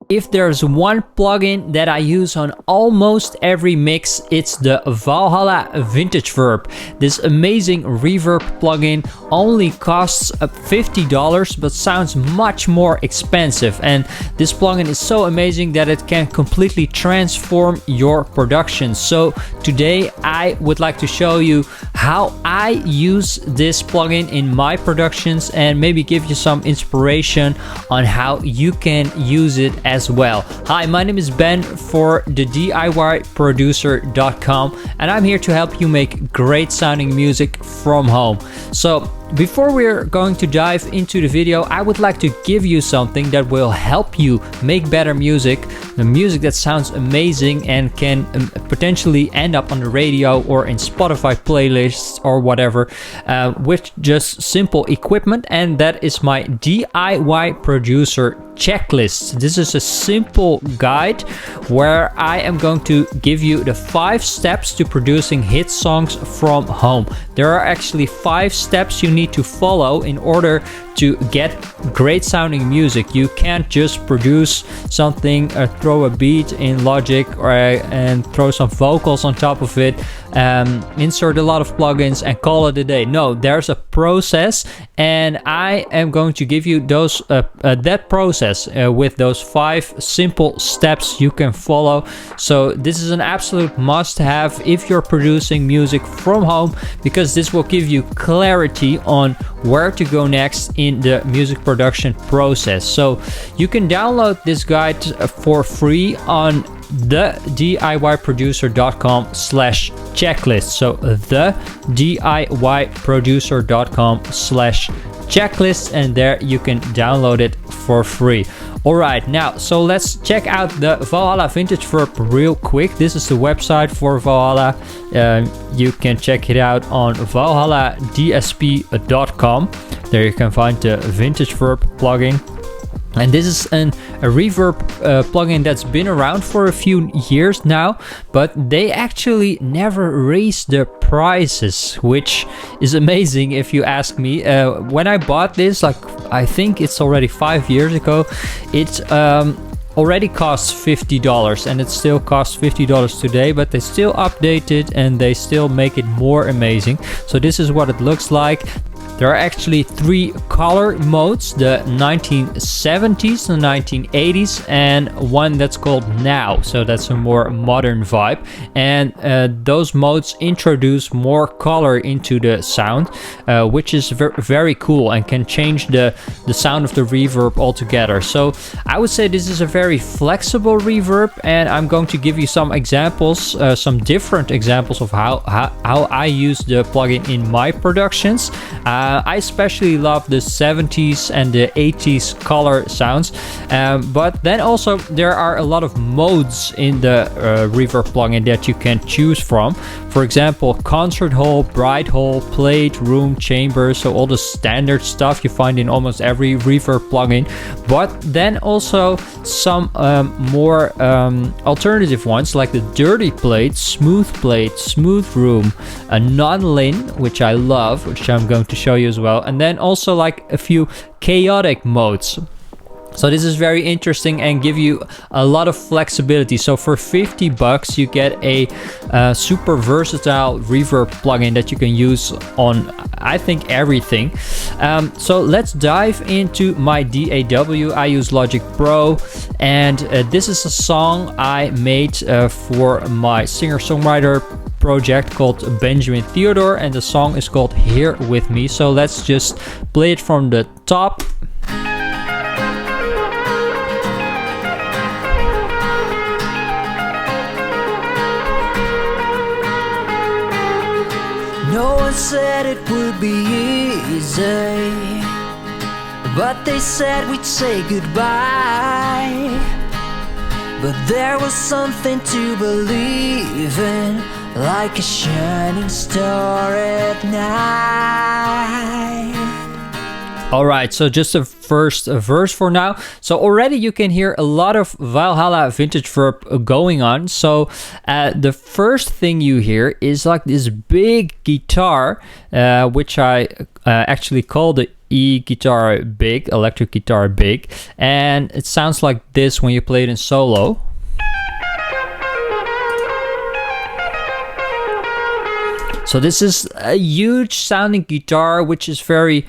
If there's one plugin that I use on almost every mix, it's the Valhalla Vintageverb. This amazing reverb plugin only costs $50 but sounds much more expensive, and this plugin is so amazing that it can completely transform your production. So today I would like to show you how I use this plugin in my productions and maybe give you some inspiration on how you can use it as well. Hi, my name is Ben for the DIYproducer.com, and I'm here to help you make great sounding music from home. So before we're going to dive into the video, I would like to give you something that will help you make better music, the music that sounds amazing and can potentially end up on the radio or in Spotify playlists or whatever, with just simple equipment, and that is my DIY producer checklist. This is a simple guide where I am going to give you the 5 steps to producing hit songs from home. There are actually 5 steps you need to follow in order to get great sounding music. You can't just produce something, throw a beat in Logic and throw some vocals on top of it, insert a lot of plugins and call it a day. No, there's a process, and I am going to give you those that process with those 5 simple steps you can follow. So this is an absolute must-have if you're producing music from home, because this will give you clarity on where to go next in the music production process. So you can download this guide for free on the DIYproducer.com/checklist. So the DIYproducer.com/checklist, and there you can download it for free. Alright, now so let's check out the Valhalla Vintageverb real quick. This is the website for Valhalla. You can check it out on valhalladsp.com. There you can find the Vintageverb plugin. And this is a reverb plugin that's been around for a few years now, but they actually never raised the prices, which is amazing if you ask me. When I bought this, like I think it's already 5 years ago, it already costs $50, and it still costs $50 today, but they still update it and they still make it more amazing. So this is what it looks like. There are actually 3 color modes, the 1970s, the 1980s, and one that's called Now. So that's a more modern vibe. And those modes introduce more color into the sound, which is very cool and can change the sound of the reverb altogether. So I would say this is a very flexible reverb, and I'm going to give you some examples, some different examples of how I use the plugin in my productions. I especially love the 70s and the 80s color sounds, but then also there are a lot of modes in the reverb plugin that you can choose from. For example, concert hall, bright hall, plate, room, chamber, so all the standard stuff you find in almost every reverb plugin, but then also some more alternative ones like the dirty plate, smooth room, a non-lin, which I love, which I'm going to show you as well, and then also like a few chaotic modes. So this is very interesting and give you a lot of flexibility. So for $50 you get a super versatile reverb plugin that you can use on, I think, everything. So let's dive into my DAW. I use Logic Pro, and this is a song I made for my singer-songwriter project called Benjamin Theodore, and the song is called Here With Me. So let's just play it from the top. No one said it would be easy, but they said we'd say goodbye. But there was something to believe in, like a shining star at night. Alright, so just a first verse for now. So already you can hear a lot of Valhalla Vintageverb going on. So the first thing you hear is like this big guitar, which I actually call the E guitar big, electric guitar big, and it sounds like this when you play it in solo. So this is a huge sounding guitar, which is very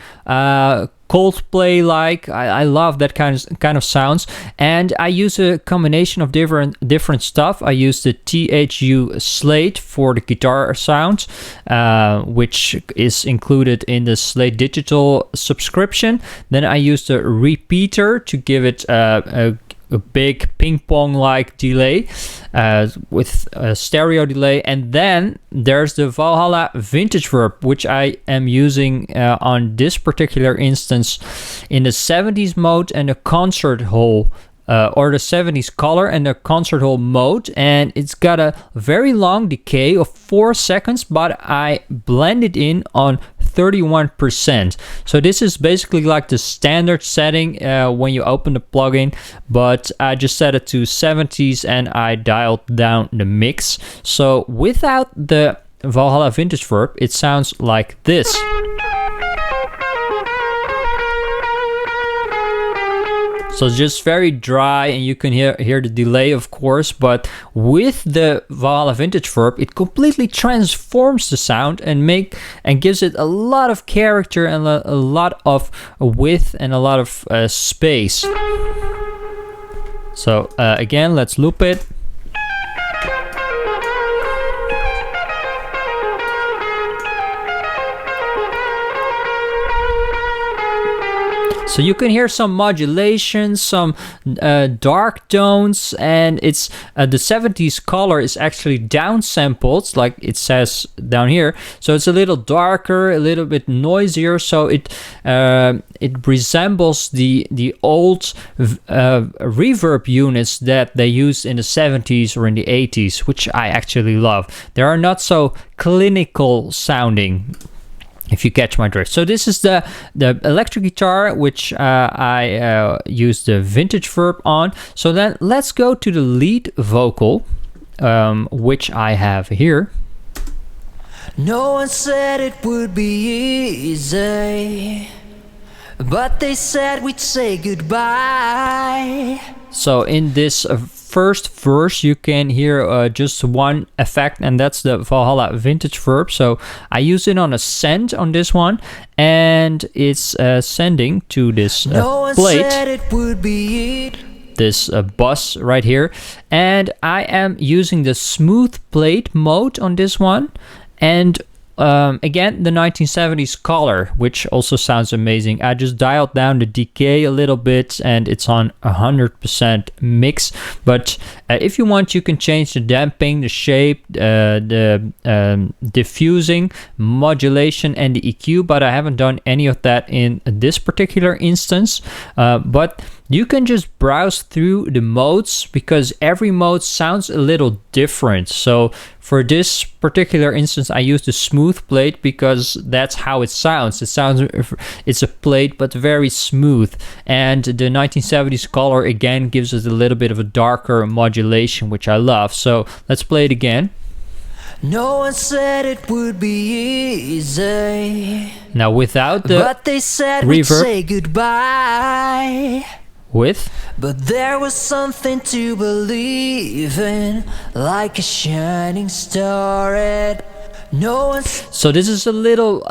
Coldplay-like. I love that kind of sounds, and I use a combination of different stuff. I use the THU Slate for the guitar sound, which is included in the Slate Digital subscription. Then I use the repeater to give it a big ping pong like delay with a stereo delay. And then there's the Valhalla Vintageverb, which I am using on this particular instance in the 70s mode and the concert hall, or the 70s color and the concert hall mode, and it's got a very long decay of 4 seconds, but I blend it in on 31%. So this is basically like the standard setting when you open the plugin, but I just set it to 70s and I dialed down the mix. So without the Valhalla Vintageverb, it sounds like this. So it's just very dry, and you can hear the delay, of course, but with the Valhalla Vintageverb, it completely transforms the sound and gives it a lot of character and a lot of width and a lot of space. So again, let's loop it. So you can hear some modulation, some dark tones, and it's the 70s color is actually downsampled, like it says down here. So it's a little darker, a little bit noisier. So it resembles the old reverb units that they used in the 70s or in the 80s, which I actually love. They are not so clinical sounding, if you catch my drift. So this is the electric guitar, which I use the Vintageverb on. So then let's go to the lead vocal, which I have here. No one said it would be easy, but they said we'd say goodbye. So in this first verse, you can hear just one effect, and that's the Valhalla Vintageverb. So I use it on a send on this one, and it's sending to this plate, this bus right here. And I am using the smooth plate mode on this one, and again, the 1970s color, which also sounds amazing. I just dialed down the decay a little bit, and it's on 100% mix. But if you want, you can change the damping, the shape, the diffusing, modulation, and the EQ. But I haven't done any of that in this particular instance. But you can just browse through the modes, because every mode sounds a little different. So for this particular instance, I use the smooth plate because that's how it sounds. It's a plate, but very smooth. And the 1970s color again gives it a little bit of a darker modulation, which I love. So let's play it again. No one said it would be easy. Now without the but they said reverb, we'd say goodbye. With. But there was something to believe in, like a shining star at no one's. So this is a little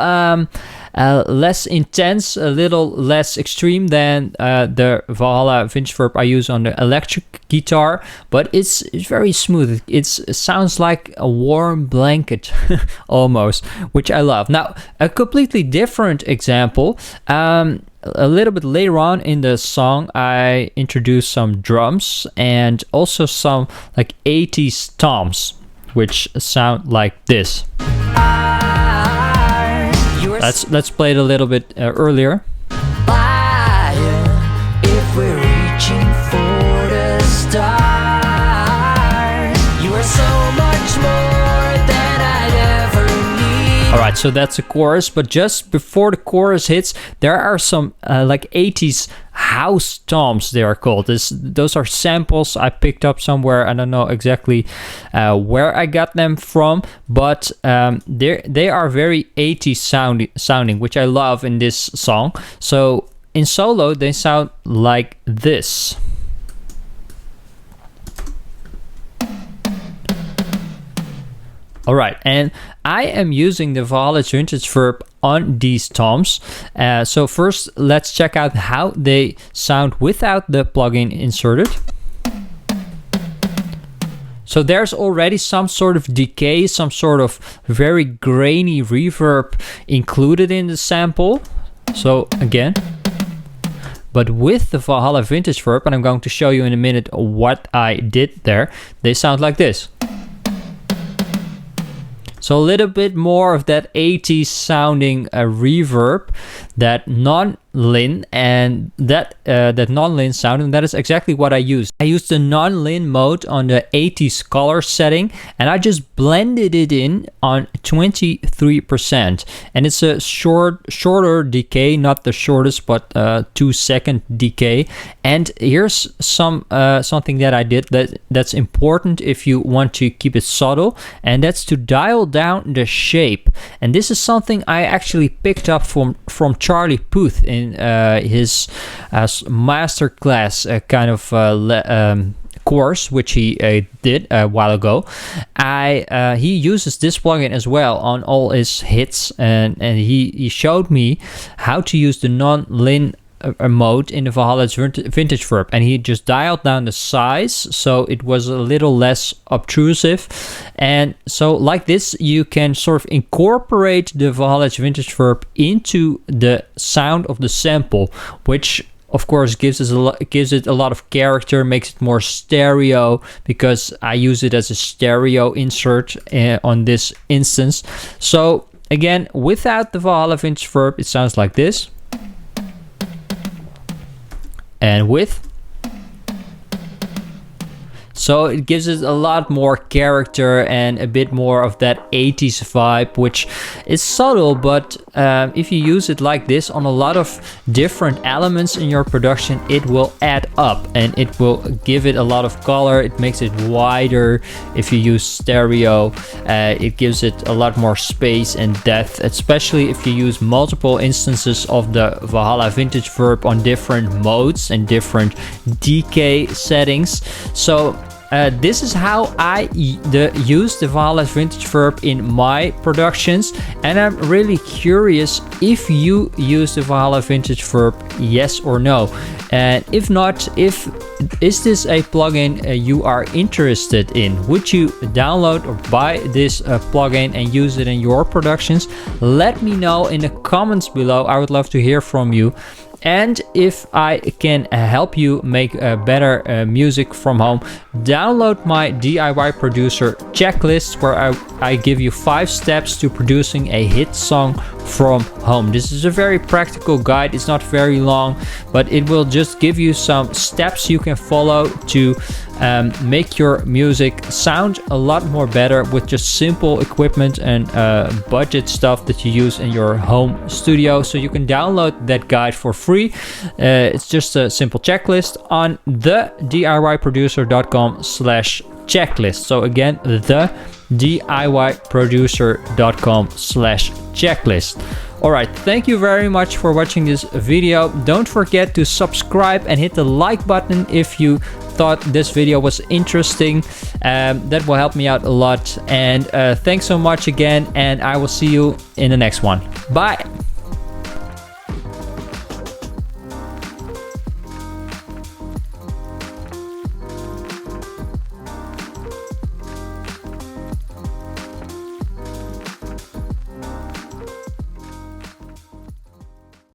less intense, a little less extreme than the Valhalla Vintageverb I use on the electric guitar, but it's very smooth. It sounds like a warm blanket almost, which I love. Now, a completely different example. A little bit later on in the song, I introduced some drums and also some like 80s toms, which sound like this. Let's play it a little bit earlier. If we're reaching for the stars, you are so much more than I'd ever need. All right, So that's the chorus, but just before the chorus hits, there are some like 80s house toms, they are called. Those are samples I picked up somewhere. I don't know exactly where I got them from, but they are very 80s sounding, which I love in this song. So in solo, they sound like this. All right, and I am using the Valhalla Vintageverb on these toms. So first, let's check out how they sound without the plugin inserted. So there's already some sort of decay, some sort of very grainy reverb included in the sample. So again, but with the Valhalla Vintageverb, and I'm going to show you in a minute what I did there, they sound like this. So a little bit more of that 80s sounding reverb, that non-lin, and that non-lin sound, and that is exactly what I used. I used the non-lin mode on the 80s color setting, and I just blended it in on 23%. And it's a shorter decay, not the shortest, but 2-second decay. And here's something that I did that's important if you want to keep it subtle, and that's to dial down the shape. And this is something I actually picked up from Charlie Puth in his masterclass kind of course, which he did a while ago. He uses this plugin as well on all his hits, and he showed me how to use the non-lin mode in the Valhalla Vintageverb, and he just dialed down the size so it was a little less obtrusive. And so like this, you can sort of incorporate the Valhalla Vintageverb into the sound of the sample, which of course gives it a lot of character, makes it more stereo, because I use it as a stereo insert on this instance. So again, without the Valhalla Vintageverb, it sounds like this. And with, so it gives it a lot more character and a bit more of that 80s vibe, which is subtle, but if you use it like this on a lot of different elements in your production, it will add up and it will give it a lot of color. It makes it wider. If you use stereo, it gives it a lot more space and depth, especially if you use multiple instances of the Valhalla Vintageverb on different modes and different decay settings. So this is how I use the Valhalla Vintageverb in my productions, and I'm really curious if you use the Valhalla Vintageverb, yes or no. And if not, is this a plugin you are interested in? Would you download or buy this plugin and use it in your productions? Let me know in the comments below. I would love to hear from you. And if I can help you make better music from home, download my DIY producer checklist, where I give you 5 steps to producing a hit song from home. This is a very practical guide. It's not very long, but it will just give you some steps you can follow to make your music sound a lot more better with just simple equipment and budget stuff that you use in your home studio. So you can download that guide for free. It's just a simple checklist on the DIYproducer.com/checklist. So again, the DIYproducer.com/checklist. Alright, thank you very much for watching this video. Don't forget to subscribe and hit the like button if you thought this video was interesting. That will help me out a lot. And thanks so much again, and I will see you in the next one. Bye!